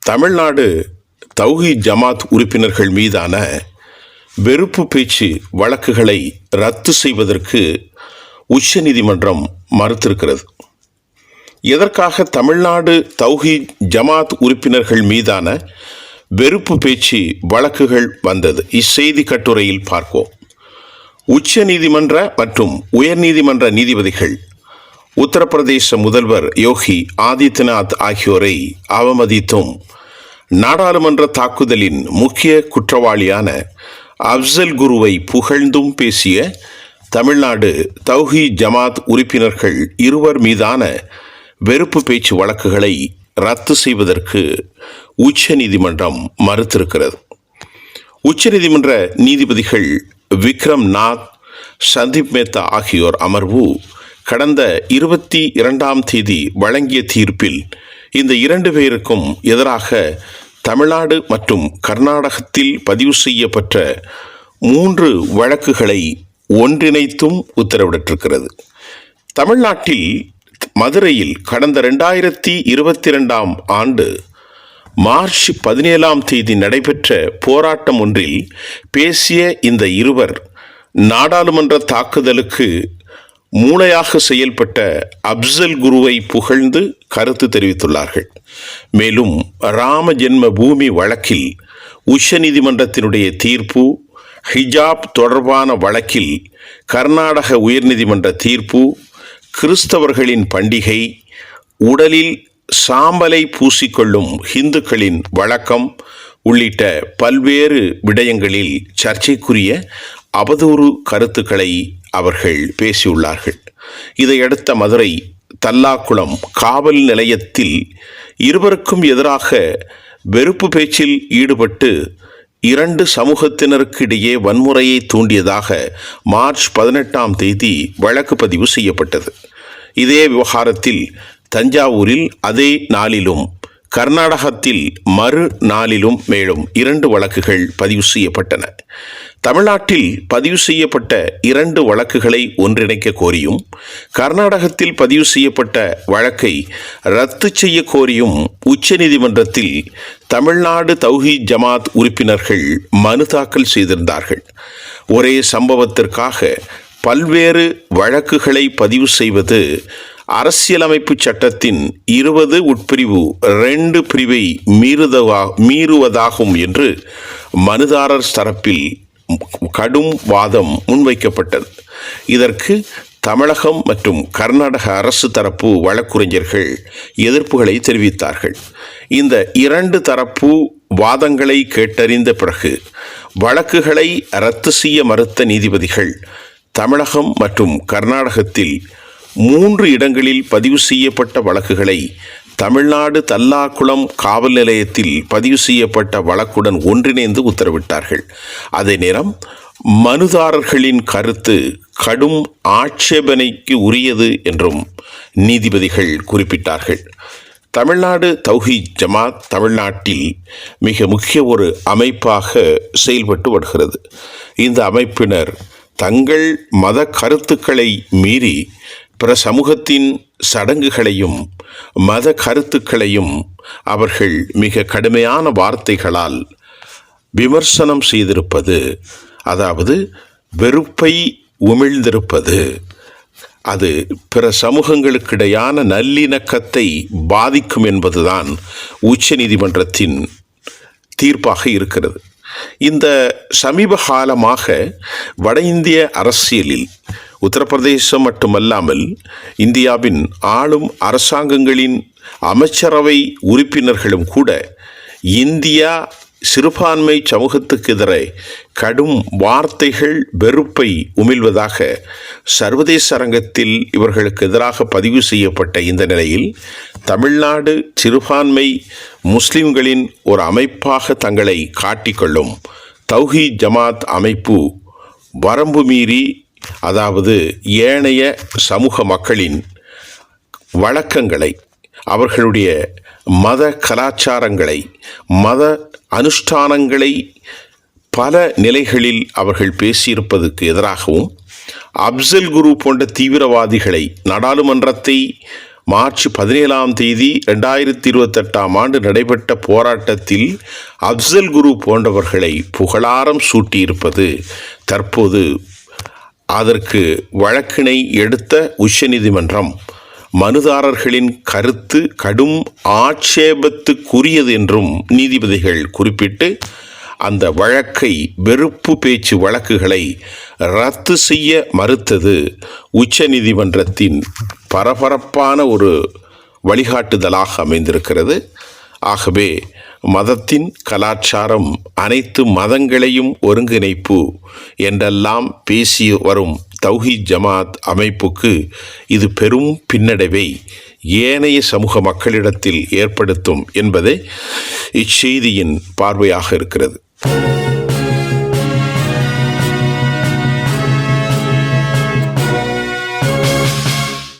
தமிழ்நாடு தௌஹீத் ஜமாத் உறுப்பினர்கள் மீதான வெறுப்பு பேச்சு வழக்குகளை ரத்து செய்வதற்கு உச்சநீதிமன்றம் மறுத்திருக்கிறது. எதற்காக தமிழ்நாடு தௌஹீத் ஜமாத் உறுப்பினர்கள் மீதான வெறுப்பு பேச்சு வழக்குகள் வந்தது? இச்செய்தி கட்டுரையில் பார்ப்போம். உச்ச நீதிமன்ற மற்றும் உயர்நீதிமன்ற நீதிபதிகள் உத்தரப்பிரதேச முதல்வர் யோகி ஆதித்யநாத் ஆகியோரை அவமதித்தும் நாடாளுமன்ற தாக்குதலின் முக்கிய குற்றவாளியான அப்சல் குருவை புகழ்ந்தும் பேசிய தமிழ்நாடு தௌஹீத் ஜமாத் உறுப்பினர்கள் இருவர் மீதான வெறுப்பு பேச்சு வழக்குகளை ரத்து செய்வதற்கு உச்ச நீதிமன்றம் மறுத்திருக்கிறது. உச்சநீதிமன்ற நீதிபதிகள் விக்ரம் நாத், சந்தீப் மேத்தா ஆகியோர் அமர்வு கடந்த 22ஆம் தேதி வழங்கிய தீர்ப்பில் இந்த 2 பேருக்கும் எதிராக தமிழ்நாடு மற்றும் கர்நாடகத்தில் பதிவு செய்யப்பட்ட 3 வழக்குகளை ஒன்றிணைத்தும் உத்தரவிட்டிருக்கிறது. தமிழ்நாட்டில் மதுரையில் கடந்த 2022ஆம் ஆண்டு மார்ச் 17ஆம் தேதி நடைபெற்ற போராட்டம் ஒன்றில் பேசிய இந்த இருவர் நாடாளுமன்ற தாக்குதலுக்கு மூளையாக செயல்பட்ட அப்சல் குருவை புகழ்ந்து கருத்து தெரிவித்துள்ளார்கள். மேலும் ராம ஜென்ம பூமி வழக்கில் உச்சநீதிமன்றத்தினுடைய தீர்ப்பு, ஹிஜாப் தொடர்பான வழக்கில் கர்நாடக உயர்நீதிமன்ற தீர்ப்பு, கிறிஸ்தவர்களின் பண்டிகை, உடலில் சாம்பலை பூசிக்கொள்ளும் இந்துக்களின் வழக்கம் உள்ளிட்ட பல்வேறு விடயங்களில் சர்ச்சைக்குரிய அவதூறு கருத்துக்களை அவர்கள் பேசியுள்ளார்கள். இதையடுத்த மதுரை தல்லாக்குளம் காவல் நிலையத்தில் இருவருக்கும் எதிராக வெறுப்பு பேச்சில் ஈடுபட்டு 2 சமூகத்தினருக்கு இடையே வன்முறையை தூண்டியதாக மார்ச் 18ஆம் தேதி வழக்கு பதிவு செய்யப்பட்டது. இதே விவகாரத்தில் தஞ்சாவூரில் அதே நாளிலும் கர்நாடகத்தில் மறு நாளிலும் மேலும் 2 வழக்குகள் பதிவு செய்யப்பட்டன. தமிழ்நாட்டில் பதிவு செய்யப்பட்ட 2 வழக்குகளை ஒன்றிணைக்க கோரியும் கர்நாடகத்தில் பதிவு செய்யப்பட்ட வழக்கை ரத்து செய்ய கோரியும் உச்சநீதிமன்றத்தில் தமிழ்நாடு தௌஹீத் ஜமாத் உறுப்பினர்கள் மனு தாக்கல் செய்திருந்தார்கள். ஒரே சம்பவத்திற்காக பல்வேறு வழக்குகளை பதிவு செய்வது அரசியலமைப்பு சட்டத்தின் 20 உட்பிரிவு 2 பிரிவை மீறுவதாகும் என்று மனுதாரர் தரப்பில் கடும் வாதம் முன்வைக்கப்பட்டது. இதற்கு தமிழகம் மற்றும் கர்நாடக அரசு தரப்பு வழக்குரைஞர்கள் எதிர்ப்புகளை தெரிவித்தார்கள். இந்த 2 தரப்பு வாதங்களை கேட்டறிந்த பிறகு வழக்குகளை ரத்து செய்ய மறுத்த நீதிபதிகள் தமிழகம் மற்றும் கர்நாடகத்தில் 3 இடங்களில் பதிவு செய்யப்பட்ட வழக்குகளை தமிழ்நாடு தல்லாக்குளம் காவல் நிலையத்தில் பதிவு செய்யப்பட்ட வழக்குடன் ஒன்றிணைந்து உத்தரவிட்டார்கள். அதே நேரம் மனுதாரர்களின் கருத்து கடும் ஆட்சேபனைக்கு உரியது என்றும் நீதிபதிகள் குறிப்பிட்டார்கள். தமிழ்நாடு தௌஹீத் ஜமாத் தமிழ்நாட்டில் மிக முக்கிய ஒரு அமைப்பாக செயல்பட்டு வருகிறது. இந்த அமைப்பினர் தங்கள் மத கருத்துக்களை மீறி பிற சமூகத்தின் சடங்குகளையும் மத கருத்துக்களையும் அவர்கள் மிக கடுமையான வார்த்தைகளால் விமர்சனம் செய்திருப்பது, அதாவது வெறுப்பை உமிழ்ந்திருப்பது, அது பிற சமூகங்களுக்கிடையான நல்லிணக்கத்தை பாதிக்கும் என்பதுதான் உச்ச நீதிமன்றத்தின் தீர்ப்பாக இருக்கிறது. இந்த சமீப காலமாக வட இந்திய அரசியலில் உத்தரப்பிரதேசம் மட்டுமல்லாமல் இந்தியாவின் ஆளும் அரசாங்கங்களின் அமைச்சரவை உறுப்பினர்களும் கூட இந்தியா சிறுபான்மை சமூகத்துக்கு எதிரே கடும் வார்த்தைகள் வெறுப்பை உமிழ்வதாக சர்வதேச அரங்கத்தில் இவர்களுக்கு எதிராக பதிவு செய்யப்பட்ட இந்த நிலையில் தமிழ்நாடு சிறுபான்மை முஸ்லிம்களின் ஒரு அமைப்பாக தங்களை காட்டிக்கொள்ளும் தௌஹீத் ஜமாத் அமைப்பு வரம்பு மீறி, அதாவது ஏனைய சமூக மக்களின் வழக்கங்களை, அவர்களுடைய மத கலாச்சாரங்களை, மத அனுஷ்டானங்களை பல நிலைகளில் அவர்கள் பேசியிருப்பதற்கு எதிராகவும் அப்சல் குரு போன்ற தீவிரவாதிகளை நாடாளுமன்றத்தை மார்ச் 17 2028 நடைபெற்ற போராட்டத்தில் அப்சல் குரு போன்றவர்களை புகழாரம் சூட்டியிருப்பது தற்போது அதற்கு வழக்கினை எடுத்த உச்சநீதிமன்றம் மனுதாரர்களின் கருத்து கடும் ஆட்சேபத்துக்குரியது என்றும் நீதிபதிகள் குறிப்பிட்டு அந்த வழக்கை வெறுப்பு பேச்சு வழக்குகளை ரத்து செய்ய மறுத்தது உச்சநீதிமன்றத்தின் பரபரப்பான ஒரு வழிகாட்டுதலாக அமைந்திருக்கிறது. ஆகவே மதத்தின் கலாச்சாரம் அனைத்து மதங்களையும் ஒருங்கிணைப்பு என்றெல்லாம் பேசி வரும் தௌஹீத் ஜமாத் அமைப்புக்கு இது பெரும் பின்னடைவை ஏனைய சமூக மக்களிடத்தில் ஏற்படுத்தும் என்பதே இச்செய்தியின் பார்வையாக இருக்கிறது.